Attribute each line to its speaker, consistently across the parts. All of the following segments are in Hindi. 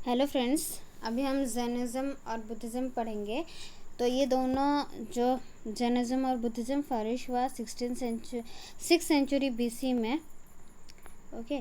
Speaker 1: हेलो फ्रेंड्स, अभी हम जैनिज़्म और बुद्धिज़्म पढ़ेंगे। तो ये दोनों जो जैनिज़्म और बुद्धिज़्म फ्लरिश हुआ 6th सेंचुरी बीसी में। ओके।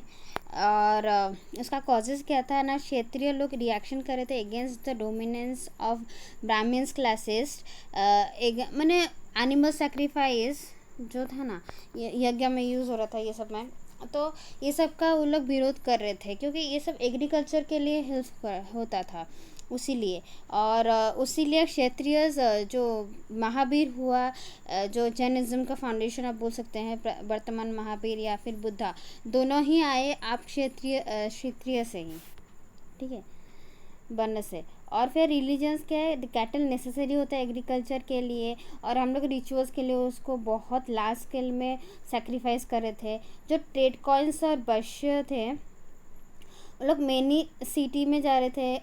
Speaker 1: और इसका कॉजेज़ क्या था ना, क्षेत्रीय लोग रिएक्शन कर रहे थे against the dominance of Brahmins classes. मैंने एनिमल सेक्रीफाइस जो था ना, यज्ञ में यूज़ हो रहा था ये सब में। तो ये सब का वो लोग विरोध कर रहे थे क्योंकि ये सब एग्रीकल्चर के लिए हेल्प होता था उसीलिए। और उसीलिए क्षेत्रीय जो महावीर हुआ, जो जैनिज़्म का फाउंडेशन आप बोल सकते हैं, वर्तमान महावीर या फिर बुद्धा, दोनों ही आए आप क्षेत्रीय से ही, ठीक है, वर्ण से। और फिर रिलीजन्स क्या है, कैटल नेसेसरी होता है एग्रीकल्चर के लिए, और हम लोग रिचुअल्स के लिए उसको बहुत लार्ज स्केल में सेक्रीफाइस कर रहे थे। जो ट्रेड कॉइन्स और वैश्य थे वो लोग मेनी सिटी में जा रहे थे,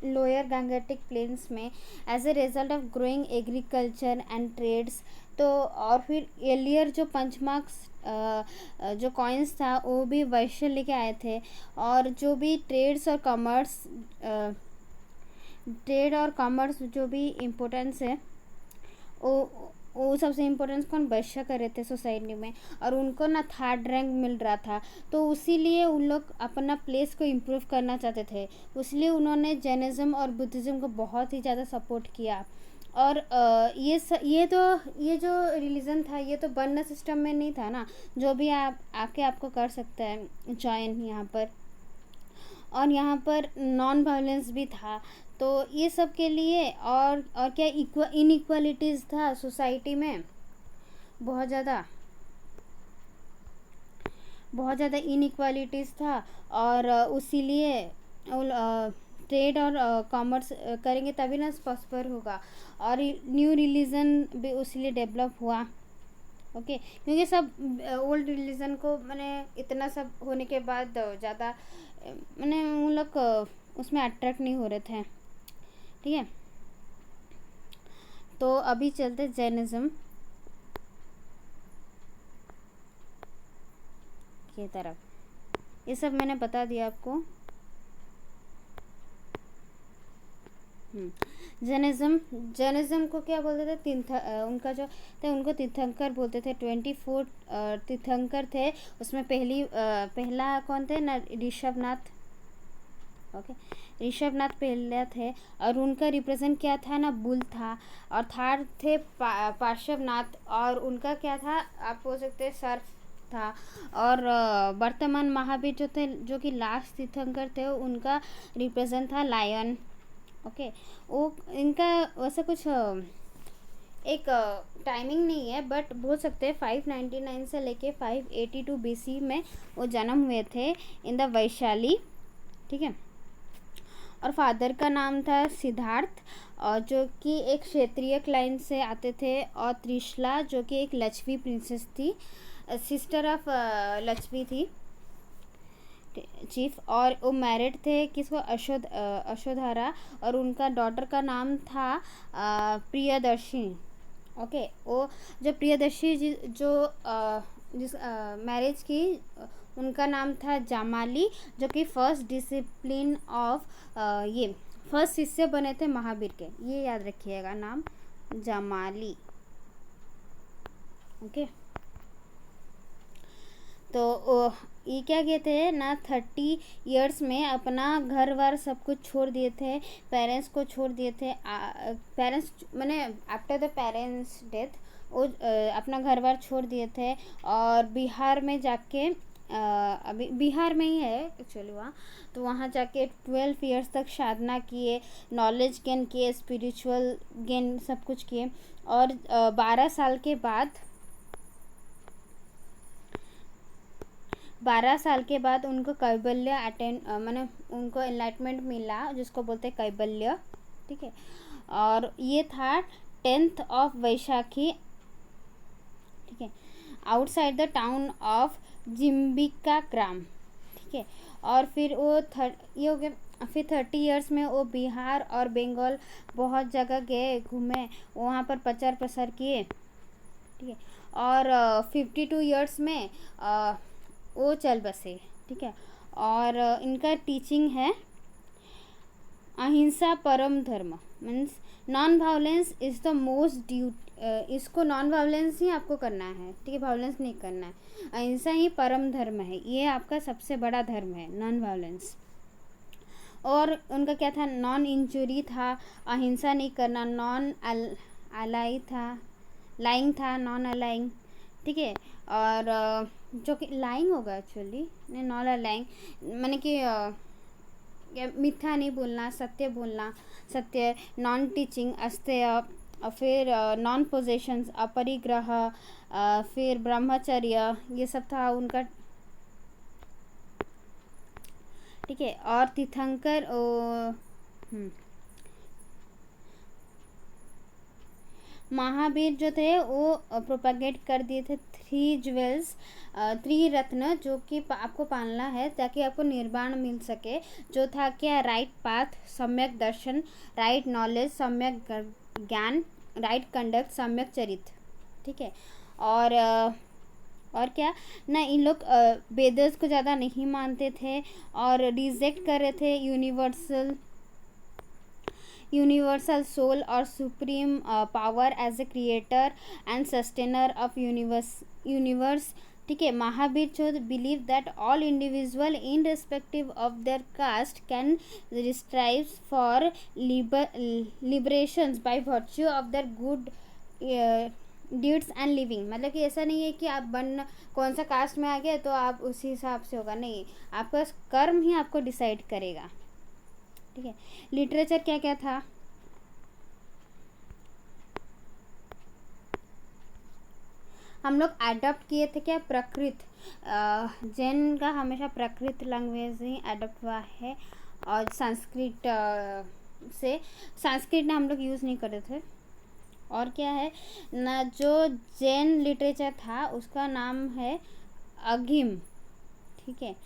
Speaker 1: लोअर गंगेटिक प्लेन्स में, as a result of growing agriculture and trades. तो और फिर एलियर जो पंचमार्क्स जो कॉइन्स था वो भी वैश्य लेके आए थे। और जो भी ट्रेड और कॉमर्स जो भी इम्पोर्टेंस है, वो सबसे इम्पोर्टेंस कौन, वैश्य कर रहे थे सोसाइटी में, और उनको ना थर्ड रैंक मिल रहा था। तो उसीलिए उन लोग अपना प्लेस को इम्प्रूव करना चाहते थे, इसलिए उन्होंने जैनिज़्म और बुद्धिज़्म को बहुत ही ज़्यादा सपोर्ट किया। और ये जो रिलीजन था ये तो वर्ण सिस्टम में नहीं था ना, जो भी आपको कर सकता है ज्वाइन यहाँ पर। और यहाँ पर नॉन वायलेंस भी था। तो ये सब के लिए और क्या इनइक्वालिटीज़ था सोसाइटी में, बहुत ज़्यादा इनइक्वालिटीज़ था। और उसीलिए ट्रेड और कॉमर्स करेंगे तभी ना प्रॉस्पर होगा। और न्यू रिलीजन भी उसीलिए डेवलप हुआ। ओके, क्योंकि सब ओल्ड रिलीजन को मैंने इतना सब होने के बाद ज़्यादा मैंने उन लोग उसमें अट्रैक्ट नहीं हो रहे थे, ठीक है। तो अभी चलते जैनिज़्म की तरफ। ये सब मैंने बता दिया आपको। जैनिज़्म को क्या बोलते थे, उनका जो थे उनको तीर्थंकर बोलते थे। 24 तीर्थंकर थे, उसमें पहला कौन थे ना, ऋषभनाथ। ओके, ऋषभनाथ पहले थे, और उनका रिप्रेजेंट क्या था ना, बुल था। और थर्ड थे पार्श्वनाथ, और उनका क्या था आप बोल सकते हैं, सर्फ था। और वर्तमान महावीर जो थे, जो कि लास्ट तीर्थंकर थे, उनका रिप्रेजेंट था लायन। ओके, वो इनका वैसे कुछ एक टाइमिंग नहीं है, बट बोल सकते हैं 599 से लेके 582 बीसी में वो जन्म हुए थे इन द वैशाली, ठीक है। और फादर का नाम था सिद्धार्थ, और जो कि एक क्षेत्रीय क्लाइंट से आते थे। और त्रिशला जो कि एक लक्ष्मी प्रिंसेस थी, सिस्टर ऑफ लक्ष्मी थी चीफ। और वो मैरिड थे किसको, अशोधरा, और उनका डॉटर का नाम था प्रियदर्शी। ओके, वो जो प्रियदर्शी जो जिस मैरिज की, उनका नाम था जामाली, जो कि फर्स्ट डिसिप्लिन ऑफ ये फर्स्ट शिष्य बने थे महावीर के, ये याद रखिएगा नाम, जामाली। ओके, तो ये क्या किए थे ना, 30 ईयर्स में अपना घर वार सब कुछ छोड़ दिए थे, पेरेंट्स को छोड़ दिए थे। पेरेंट्स मैंने आफ्टर द पेरेंट्स डेथ वो अपना घर बार छोड़ दिए थे। और बिहार में जाके अभी बिहार में ही है एक्चुअली वहाँ, तो वहाँ जाके 12 ईयर्स तक साधना किए, नॉलेज गेन किए, स्पिरिचुअल गेन सब कुछ किए। और 12 साल के बाद उनको कैबल्य मैंने उनको एनलाइटमेंट मिला, जिसको बोलते हैं कैबल्य, ठीक है। और ये था 10th ऑफ वैशाखी, ठीक है, आउटसाइड द टाउन ऑफ जिम्बिका ग्राम, ठीक है। और फिर वो ये हो गया। फिर 30 ईयर्स में वो बिहार और बंगाल बहुत जगह गए, घूमे, वहाँ पर प्रचार प्रसार किए, ठीक है। और 52 ईयर्स में वो चल बसे, ठीक है। और इनका टीचिंग है अहिंसा परम धर्म means non violence is the most इसको नॉन वायलेंस ही आपको करना है, ठीक है, वायलेंस नहीं करना है। अहिंसा ही परम धर्म है, ये आपका सबसे बड़ा धर्म है, नॉन वायलेंस। और उनका क्या था, नॉन इंजुरी था, अहिंसा नहीं करना, नॉन अलाई था, लाइंग था, नॉन अलाइंग, ठीक है। और जो कि लाइंग होगा एक्चुअली, नॉन अलाइंग मैंने कि मिथ्या नहीं बोलना, सत्य बोलना, सत्य, नॉन टीचिंग, अस्तेय, फिर नॉन पोजेशंस, अपरिग्रह, फिर ब्रह्मचर्य, ये सब था उनका, ठीक है। और तीर्थंकर महावीर जो थे वो प्रोपागेट कर दिए थे 3 ज्वेल्स, 3 रत्न, जो कि आपको पालना है ताकि आपको निर्वाण मिल सके। जो था क्या, राइट पाथ, सम्यक दर्शन, राइट नॉलेज, सम्यक ज्ञान, राइट कंडक्ट, सम्यक चरित्र, ठीक है। और क्या ना, इन लोग वेदर्स को ज़्यादा नहीं मानते थे और रिजेक्ट कर रहे थे यूनिवर्सल सोल और supreme power as a creator and sustainer of universe, ठीक है। महावीर चौध believe that all individual irrespective of their caste can strive for liberations by virtue of their good deeds and living. मतलब कि ऐसा नहीं है कि आप कौन सा कास्ट में आ गए तो आप उसी हिसाब से होगा, नहीं, आपका कर्म ही आपको डिसाइड करेगा, ठीक है। लिटरेचर क्या क्या था, हम लोग एडॉप्ट किए थे क्या, प्रकृत, जैन का हमेशा प्रकृत लैंग्वेज ही एडॉप्ट हुआ है। और संस्कृत संस्कृत हम लोग यूज़ नहीं करते थे। और क्या है ना, जो जैन लिटरेचर था उसका नाम है अघिम, ठीक है।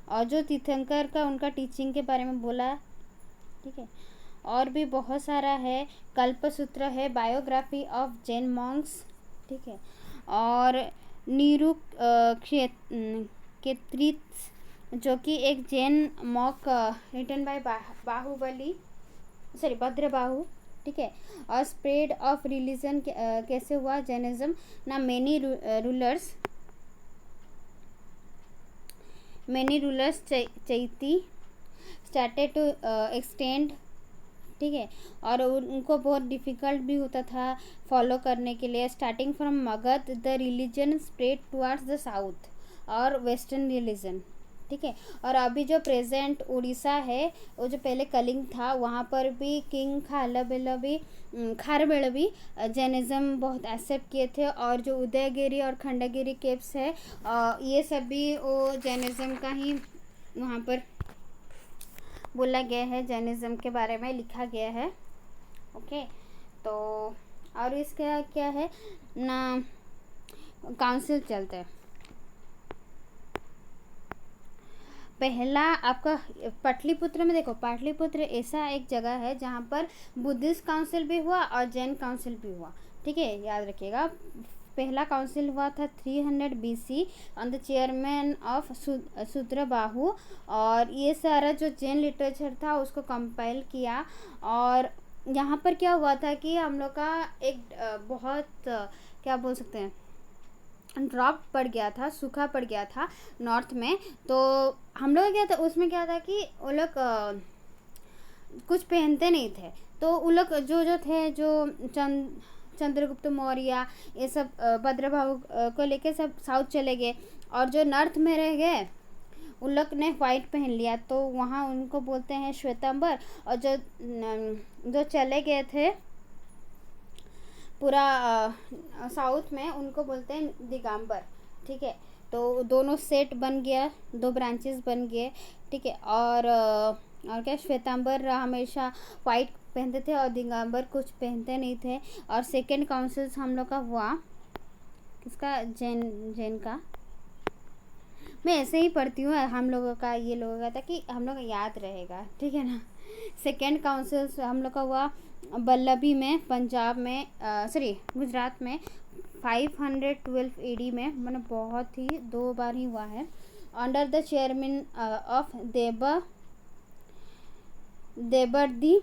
Speaker 1: और जो तीर्थंकर का उनका टीचिंग के बारे में बोला, ठीक है। और भी बहुत सारा है, कल्पसूत्र है, बायोग्राफी ऑफ जैन मॉन्क्स, ठीक है। और नीरू केत्रित, जो कि एक Jain mock written by Bhadrabahu, ठीक है। और स्प्रेड ऑफ रिलीजन कैसे हुआ जैनिज्म ना, मेनी रूलर्स चैती स्टार्टेड टू एक्सटेंड, ठीक है। और उनको बहुत डिफ़िकल्ट भी होता था फॉलो करने के लिए। Starting from Magadh the religion spread towards the south और वेस्टर्न रिलीजन, ठीक है। और अभी जो प्रेजेंट उड़ीसा है, वो जो पहले कलिंग था, वहाँ पर भी किंग खारबेल भी जैनिज़्म बहुत एक्सेप्ट किए थे। और जो उदयगिरी और खंडगिरी केव्स है, ये सब भी वो जैनिज़्म का ही वहाँ पर बोला गया है, जैनिज़्म के बारे में लिखा गया है, ओके। तो और इसका क्या है ना, काउंसिल चलते हैं। पहला आपका पाटलिपुत्र में देखो, पाटलिपुत्र ऐसा एक जगह है जहाँ पर बुद्धिस्ट काउंसिल भी हुआ और जैन काउंसिल भी हुआ, ठीक है, याद रखिएगा। पहला काउंसिल हुआ था 300 BC on the chairman of शूद्रबाहु। और ये सारा जो जैन लिटरेचर था उसको कंपाइल किया। और यहाँ पर क्या हुआ था कि हम लोग का एक बहुत क्या बोल सकते हैं, ड्रॉप पड़ गया था, सूखा पड़ गया था नॉर्थ में। तो हम लोग क्या था, उसमें क्या था कि वो लोग कुछ पहनते नहीं थे। तो वो लोग जो थे, जो चंद्रगुप्त मौर्य, ये सब भद्रबाहु को लेके सब साउथ चले गए। और जो नॉर्थ में रह गए उन लोग ने वाइट पहन लिया, तो वहाँ उनको बोलते हैं श्वेतांबर। और जो चले गए थे पूरा साउथ में, उनको बोलते हैं दिगंबर, ठीक है। तो दोनों सेट बन गया, 2 ब्रांचेस बन गए, ठीक है। और क्या, श्वेतांबर हमेशा वाइट पहनते थे और दिगंबर कुछ पहनते नहीं थे। और सेकेंड काउंसिल हम लोग का हुआ किसका, जैन का। मैं ऐसे ही पढ़ती हूँ हम लोगों का, ये लोगों का, ताकि हम लोग याद रहेगा, ठीक है ना। सेकेंड काउंसिल हम लोग का हुआ बल्लभी में, पंजाब में, गुजरात में 512 AD में, मैंने बहुत ही 2 बार ही हुआ है। अंडर द चेयरमैन ऑफ देवबर्दी,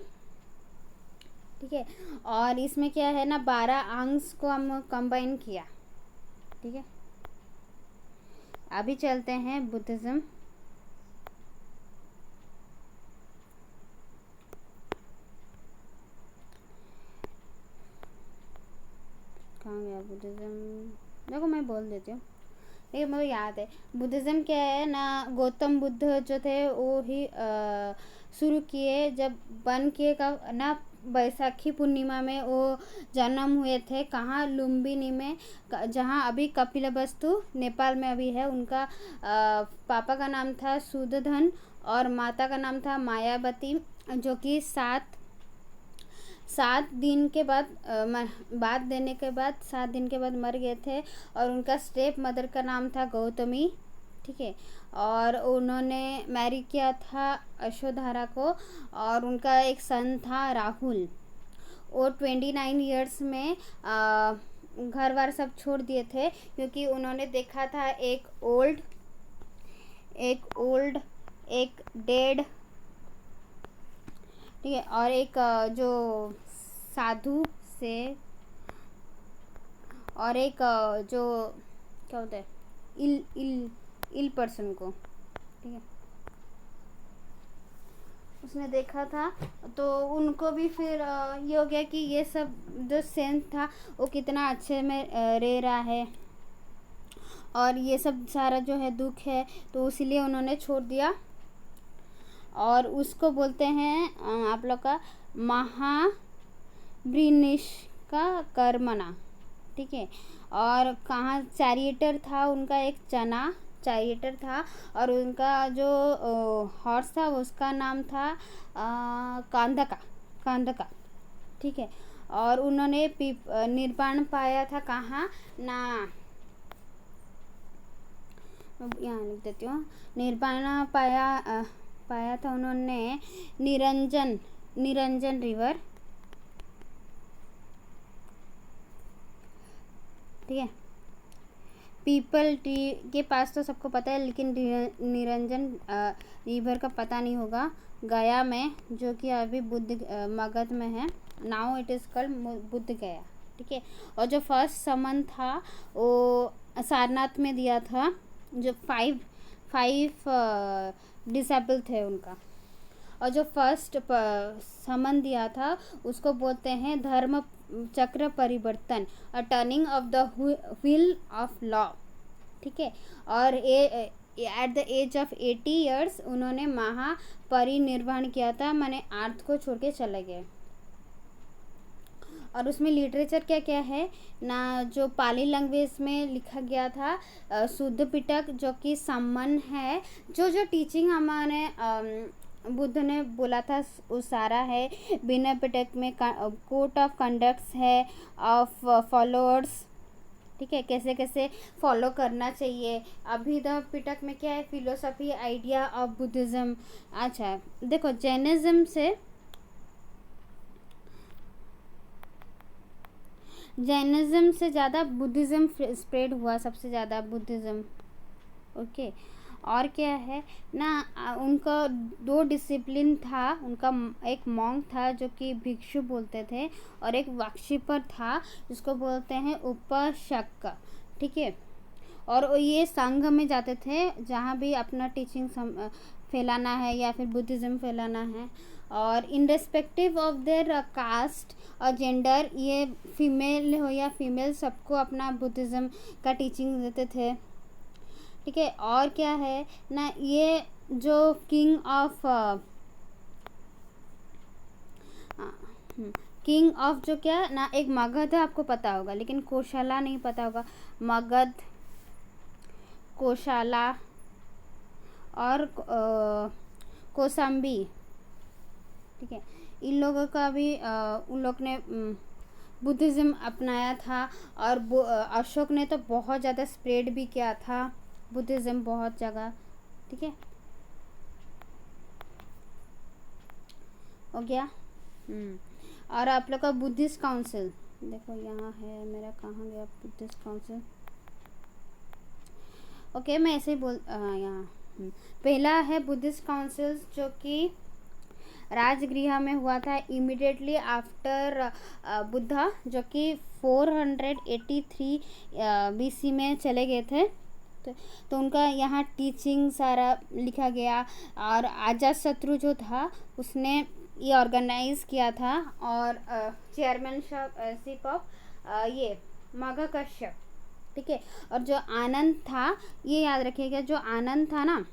Speaker 1: ठीक है। और इसमें क्या है ना, 12 अंश को हम कंबाइन किया, ठीक है। अभी चलते हैं बुद्धिज्म। कहाँ गया बुद्धिज्म, देखो मैं बोल देती हूँ, ये मुझे याद है। बुद्धिज्म क्या है ना, गौतम बुद्ध जो थे वो ही शुरू किए, जब बन के का ना बैसाखी पूर्णिमा में वो जन्म हुए थे। कहाँ, लुम्बिनी में, जहाँ अभी कपिलवस्तु नेपाल में अभी है। उनका पापा का नाम था शुद्धधन और माता का नाम था मायावती, जो कि 7 दिन के बाद बात देने के बाद 7 दिन के बाद मर गए थे। और उनका स्टेप मदर का नाम था गौतमी, ठीक है। और उन्होंने मैरी किया था यशोधरा को, और उनका एक सन था राहुल। वो 29 ईयर्स में घर बार सब छोड़ दिए थे, क्योंकि उन्होंने देखा था एक ओल्ड, एक डेड, ठीक है, और एक जो साधु से, और एक जो क्या होता है, इल पर्सन को, ठीक है, उसने देखा था। तो उनको भी फिर ये हो गया कि ये सब जो सेंट था वो कितना अच्छे में रह रहा है, और ये सब सारा जो है दुख है, तो इसीलिए उन्होंने छोड़ दिया। और उसको बोलते हैं आप लोग का महावृनिष्का कर्मणा, ठीक है। और कहाँ चैरिएटर था उनका, एक चैरिएटर था, और उनका जो हॉर्स था उसका नाम था कांधका, ठीक है। और उन्होंने निर्वाण पाया था कहाँ ना, यहाँ लिख देती हूँ, निर्वाण पाया था उन्होंने निरंजन रिवर, ठीक है। पीपल ट्री के पास तो सबको पता है, लेकिन निरंजन रिवर का पता नहीं होगा। गया में, जो कि अभी मगध में है, now it is called Buddha गया, ठीक है। और जो फर्स्ट समन था वो सारनाथ में दिया था, जो 5 डिसेबल थे उनका। और जो फर्स्ट समन दिया था उसको बोलते हैं धर्म चक्र परिवर्तन, a turning of the wheel of law, ठीक है। और at the age of 80 years उन्होंने महापरिनिर्वाण किया था, माने अर्थ को छोड़ के चले गए। और उसमें लिटरेचर क्या क्या है ना, जो पाली लैंग्वेज में लिखा गया था शुद्ध पिटक, जो कि सम्मान है, जो टीचिंग हमारे बुद्ध ने बोला था वो सारा है। विनय पिटक में कोड ऑफ कंडक्ट्स है ऑफ फॉलोअर्स, ठीक है, कैसे कैसे फॉलो करना चाहिए। अभी द पिटक में क्या है, फिलोसफी आइडिया ऑफ बुद्धिज्म। अच्छा देखो, जैनिज्म से ज़्यादा बुद्धिज़्म स्प्रेड हुआ, सबसे ज़्यादा बुद्धिज़्म, ओके। और क्या है ना, उनका 2 डिसिप्लिन था। उनका एक मॉन्क था जो कि भिक्षु बोलते थे, और एक वर्शिपर था जिसको बोलते हैं उपासक, ठीक है। और ये संघ में जाते थे, जहाँ भी अपना टीचिंग फैलाना है या फिर बुद्धिज़्म फैलाना है। और in respective of their cast और जेंडर, ये फीमेल हो या फीमेल, सबको अपना बुद्धिज़्म का टीचिंग देते थे, ठीक है। और क्या है ना, ये जो किंग ऑफ जो क्या ना, एक मगध है, आपको पता होगा, लेकिन कोशाला नहीं पता होगा। मगध, कोशाला और कौशाम्बी, ठीक है। इन लोगों का भी उन लोग ने बुद्धिज़्म अपनाया था। और अशोक ने तो बहुत ज़्यादा स्प्रेड भी किया था बुद्धिज़्म, बहुत जगह, ठीक है, हो गया। और आप लोग का बुद्धिस्ट काउंसिल, देखो यहाँ है मेरा, कहाँ गया बुद्धिस्ट काउंसिल, ओके। मैं ऐसे ही यहाँ पहला है बुद्धिस्ट काउंसिल, जो कि राजगृह में हुआ था इमिडिएटली आफ्टर बुद्धा, जो कि 483 BC में चले गए थे। तो उनका यहाँ टीचिंग सारा लिखा गया। और अजातशत्रु जो था उसने ये ऑर्गेनाइज किया था। और चेयरमैनशिप ऑफ ये मगकश्यप, ठीक है। और जो आनंद था, ये याद रखिएगा, जो आनंद था ना,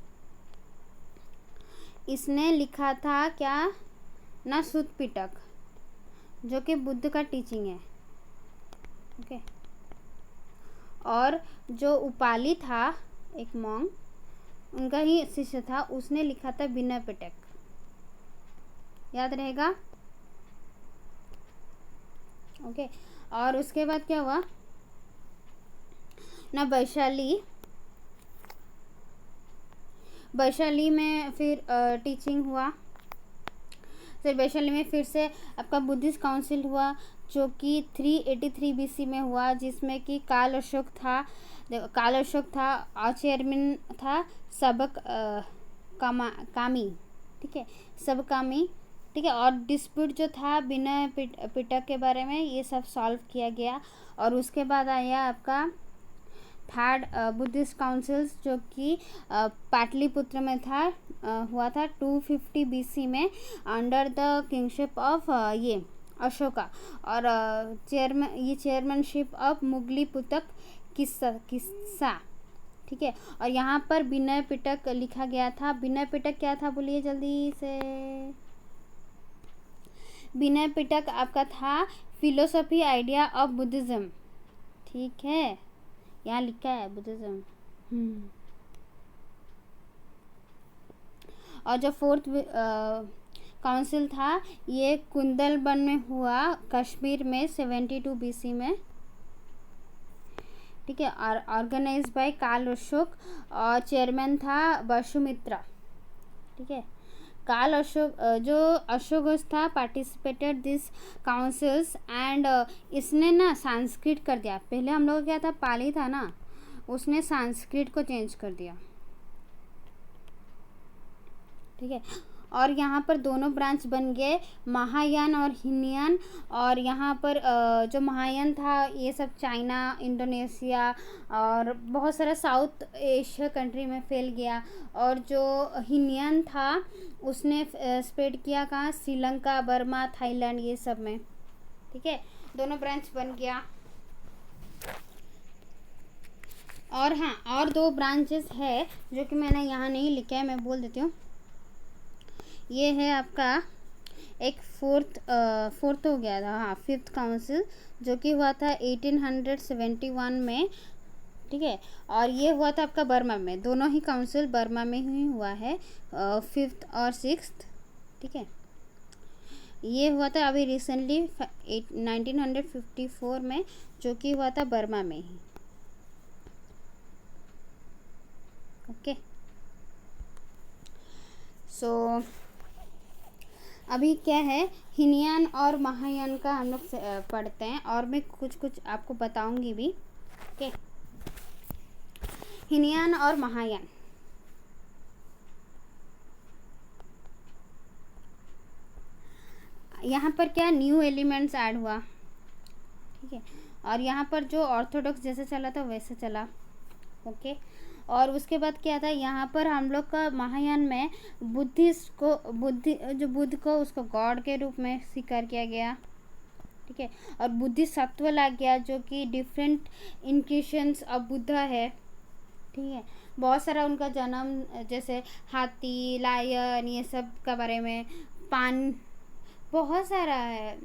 Speaker 1: इसने लिखा था क्या ना, सुत्त पिटक, जो कि बुद्ध का टीचिंग है, ओके। और जो उपाली था, एक मॉन्ग, उनका ही शिष्य था, उसने लिखा था विनय पिटक, याद रहेगा, ओके। और उसके बाद क्या हुआ ना, वैशाली में फिर टीचिंग हुआ। फिर वैशाली में फिर से आपका बुद्धिस्ट काउंसिल हुआ, जो कि 383 BC में हुआ, जिसमें कि काल अशोक था और चेयरमैन था सबक कामी, ठीक है, सब कामी, ठीक है। और डिस्प्यूट जो था विनय पिटक के बारे में, ये सब सॉल्व किया गया। और उसके बाद आया आपका थर्ड बुद्धिस्ट काउंसिल्स, जो कि पाटलिपुत्र में हुआ था 250 BC में, अंडर द किंगशिप ऑफ ये अशोका। और चेयरमैनशिप ऑफ मुगली पुतक किस्सा, ठीक है। और यहाँ पर विनय पिटक लिखा गया था। विनय पिटक क्या था, बोलिए जल्दी से। विनय पिटक आपका था फिलोसफी आइडिया ऑफ बुद्धिज्म, ठीक है, यहाँ लिखा है बुद्धिज्म। और जो फोर्थ काउंसिल था, ये कुंदलबन में हुआ, कश्मीर में 72 BC में, ठीक है। और ऑर्गेनाइज बाय काल अशोक, और चेयरमैन था वसुमित्रा, ठीक है। काल अशोक जो अशोक था पार्टिसिपेटेड दिस काउंसिल्स एंड इसने ना संस्कृत कर दिया। पहले हम लोग क्या था, पाली था ना, उसने संस्कृत को चेंज कर दिया, ठीक है। और यहाँ पर दोनों ब्रांच बन गए, महायान और हीनयान। और यहाँ पर जो महायान था, ये सब चाइना, इंडोनेशिया और बहुत सारा साउथ एशिया कंट्री में फैल गया। और जो हीनयान था, उसने स्प्रेड किया कहाँ, श्रीलंका, बर्मा, थाईलैंड, ये सब में, ठीक है। दोनों ब्रांच बन गया। और हाँ, और 2 ब्रांचेस है जो कि मैंने यहाँ नहीं लिखा है, मैं बोल देती हूँ। ये है आपका एक फोर्थ हो गया था, हाँ, 5th काउंसिल, जो कि हुआ था 1871 में, ठीक है। और ये हुआ था आपका बर्मा में। दोनों ही काउंसिल बर्मा में ही हुआ है, 5th और 6th, ठीक है। ये हुआ था अभी रिसेंटली 1954 में, जो कि हुआ था बर्मा में ही, ओके। सो अभी क्या है, हीनयान और महायान का हम लोग पढ़ते हैं, और मैं कुछ आपको बताऊंगी भी, ओके। हीनयान और महायान, यहाँ पर क्या न्यू एलिमेंट्स ऐड हुआ, ठीक है। और यहाँ पर जो ऑर्थोडॉक्स जैसे चला था वैसे चला, ओके। और उसके बाद क्या था, यहाँ पर हम लोग का महायान में जो बुद्ध को उसको गॉड के रूप में स्वीकार किया गया, ठीक है। और बुद्धि सत्व ला गया, जो कि डिफरेंट इनक्रिशंस ऑफ बुद्धा है, ठीक है। बहुत सारा उनका जन्म, जैसे हाथी, लायन, ये सब का बारे में, पान, बहुत सारा है,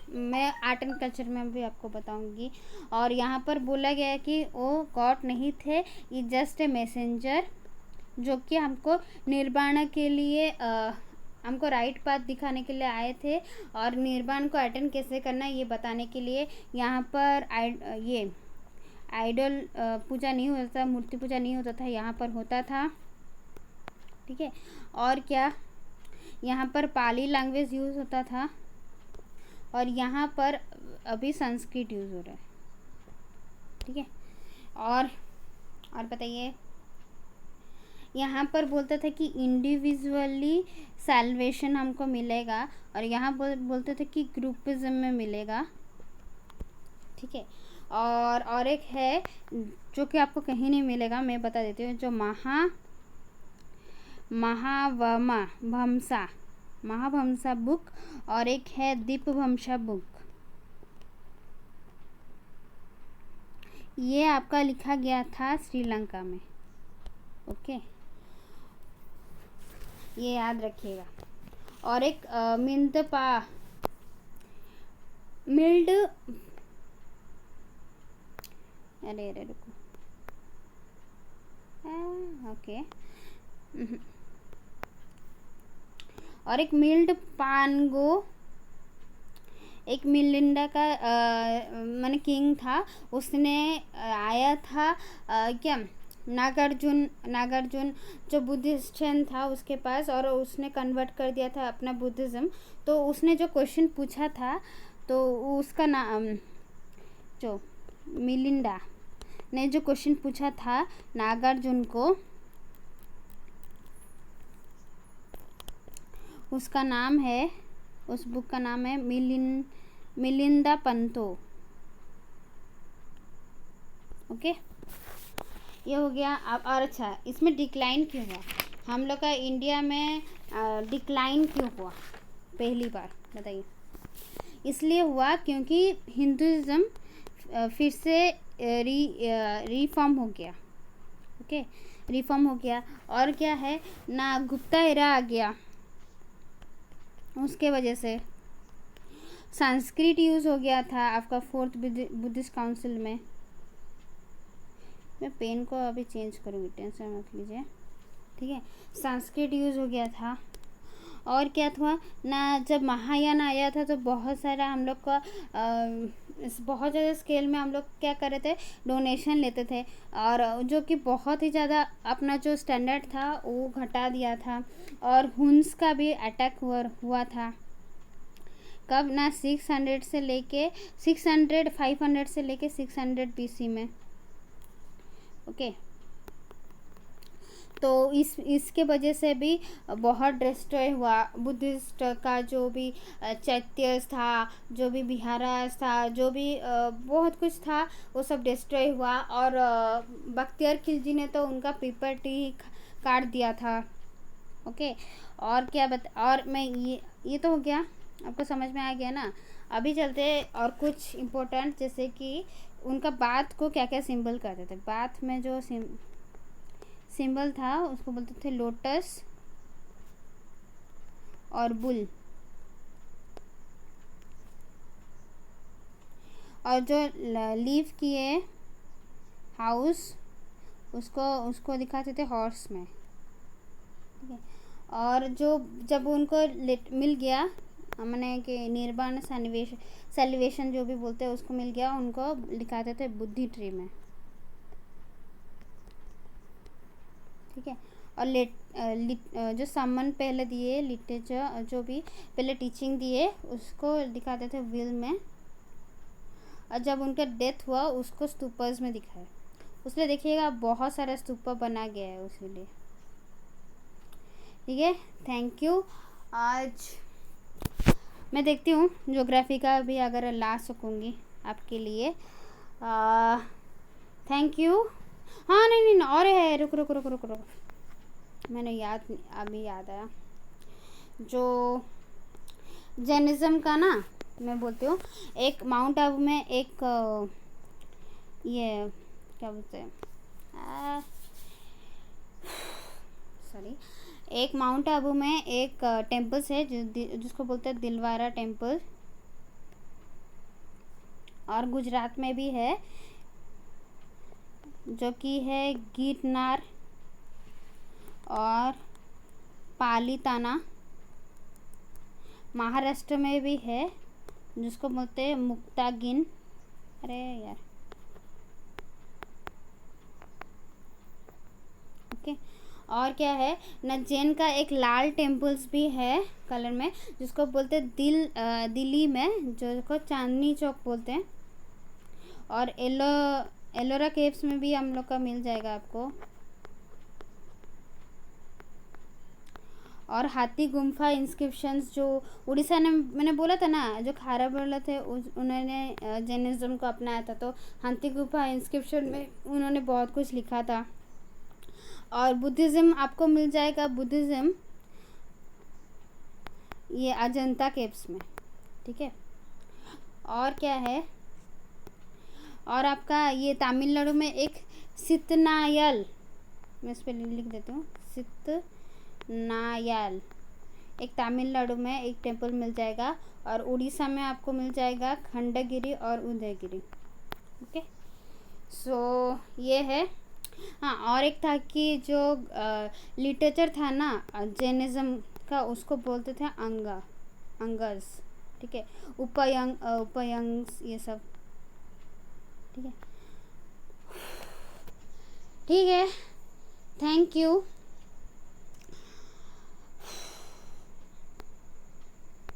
Speaker 1: मैं आर्ट एंड कल्चर में भी आपको बताऊंगी। और यहाँ पर बोला गया है कि वो गॉड नहीं थे, ये जस्ट ए मैसेंजर, जो कि हमको निर्वाण के लिए हमको राइट पाथ दिखाने के लिए आए थे। और निर्वाण को अटेंड कैसे करना है ये बताने के लिए यहाँ पर ये आइडल पूजा नहीं होता था, मूर्ति पूजा नहीं होता था, यहाँ पर होता था, ठीक है। और क्या, यहाँ पर पाली लैंग्वेज यूज़ होता था, और यहाँ पर अभी संस्कृत यूज़ हो रहा है, ठीक है। और बताइए, यहाँ पर बोलता था कि इंडिविजुअली सैल्वेशन हमको मिलेगा, और यहाँ बोलते थे कि ग्रुपिज्म में मिलेगा। ठीक है। और एक है जो कि आपको कहीं नहीं मिलेगा, मैं बता देती हूँ, जो महावंसा बुक, और एक है दीपवंसा बुक। ये आपका लिखा गया था श्रीलंका में। ओके, ये याद रखिएगा। और एक मिल्ड अरे रुको, ओके। और एक मिल्ड पानगो, एक मिलिंडा का माने किंग था, उसने आया था क्या, नागार्जुन जो बुद्धिस्टन था उसके पास, और उसने कन्वर्ट कर दिया था अपना बुद्धिज़्म। तो उसने जो क्वेश्चन पूछा था, तो उसका नाम, जो मिलिंडा ने जो क्वेश्चन पूछा था नागार्जुन को, उसका नाम है, उस बुक का नाम है मिलिंदा पंतो। ओके, ये हो गया। अब और अच्छा, इसमें डिक्लाइन क्यों हुआ, हम लोग का इंडिया में डिक्लाइन क्यों हुआ पहली बार, बताइए। इसलिए हुआ क्योंकि हिंदुज़्म फिर से रिफॉर्म हो गया। ओके, रिफॉर्म हो गया। और क्या है ना, गुप्ता एरा आ गया, उसके वजह से संस्कृत यूज़ हो गया था आपका 4th बुद्धिस्ट काउंसिल में। मैं पेन को अभी चेंज करूँगी, टेंशन मत लीजिए। ठीक है, संस्कृत यूज़ हो गया था। और क्या था ना, जब महायान आया था तो बहुत सारा हम लोग का बहुत ज़्यादा स्केल में हम लोग क्या कर रहे थे, डोनेशन लेते थे, और जो कि बहुत ही ज़्यादा अपना जो स्टैंडर्ड था वो घटा दिया था। और हुन्स का भी अटैक हुआ था, कब ना 500 से लेके 600 BC में। ओके, तो इसके वजह से भी बहुत डिस्ट्रॉय हुआ बुद्धिस्ट का, जो भी चैत्य था, जो भी विहारास था, जो भी बहुत कुछ था, वो सब डिस्ट्रॉय हुआ। और बख्तियार खिलजी ने तो उनका प्रॉपर्टी काट दिया था। ओके, और क्या और मैं ये तो हो गया, आपको समझ में आ गया ना। अभी चलते और कुछ इम्पोर्टेंट, जैसे कि उनका बात को क्या क्या सिंबल करते थे। बात में जो सिंबल था उसको बोलते थे लोटस और बुल, और जो लीव किए हाउस उसको दिखाते थे हॉर्स में। ठीक है, और जो जब उनको मिल गया, मैंने कि निर्वाण सैल्वेशन जो भी बोलते हैं उसको मिल गया, उनको दिखाते थे बुद्धि ट्री में। ठीक है, और जो सम्मान पहले दिए, लिटरेचर जो भी पहले टीचिंग दिए उसको दिखाते थे व्हील में, और जब उनका डेथ हुआ उसको स्तूपर्स में दिखाया। उसमें देखिएगा बहुत सारा स्तूप बना गया है उसी लिए। ठीक है, थैंक यू। आज मैं देखती हूँ ज्योग्राफी का भी अगर ला सकूँगी आपके लिए। Thank you. हाँ नहीं, और है, रुक, मैंने अभी याद आया, जो जैनिज़्म का ना, मैं बोलती हूँ, एक माउंट आबू में एक ये क्या बोलते हैं, सॉरी, एक माउंट आबू में एक टेम्पल्स है जिसको बोलते हैं दिलवारा टेम्पल, और गुजरात में भी है जो कि है गिरनार और पालीताना। महाराष्ट्र में भी है जिसको बोलते हैं मुक्तागिन। अरे यार, ओके। और क्या है ना, जैन का एक लाल टेम्पल्स भी है कलर में, जिसको बोलते हैं दिल्ली में, जो को चांदनी चौक बोलते हैं। और एलोरा केव्स में भी हम लोग का मिल जाएगा आपको। और हाथी गुम्फा इंस्क्रिप्शंस जो उड़ीसा ने, मैंने बोला था ना, जो खारवेल थे उन्होंने जैनिज्म को अपनाया था, तो हाथी गुम्फा इंस्क्रिप्शन में उन्होंने बहुत कुछ लिखा था। और बुद्धिज़्म आपको मिल जाएगा, बुद्धिज़्म ये अजंता केव्स में, ठीक है। और क्या है, और आपका ये तमिलनाडु में एक सितनायल, मैं इस पर लिख देती हूँ, सितनायल एक तमिलनाडु में एक टेम्पल मिल जाएगा। और उड़ीसा में आपको मिल जाएगा खंडगिरी और उदयगिरी। ओके, सो ये है। हाँ, और एक था कि जो लिटरेचर था ना जैनिज्म का, उसको बोलते थे अंगस, ठीक है, उपयंग्स ये सब, ठीक है। ठीक है, थैंक यू।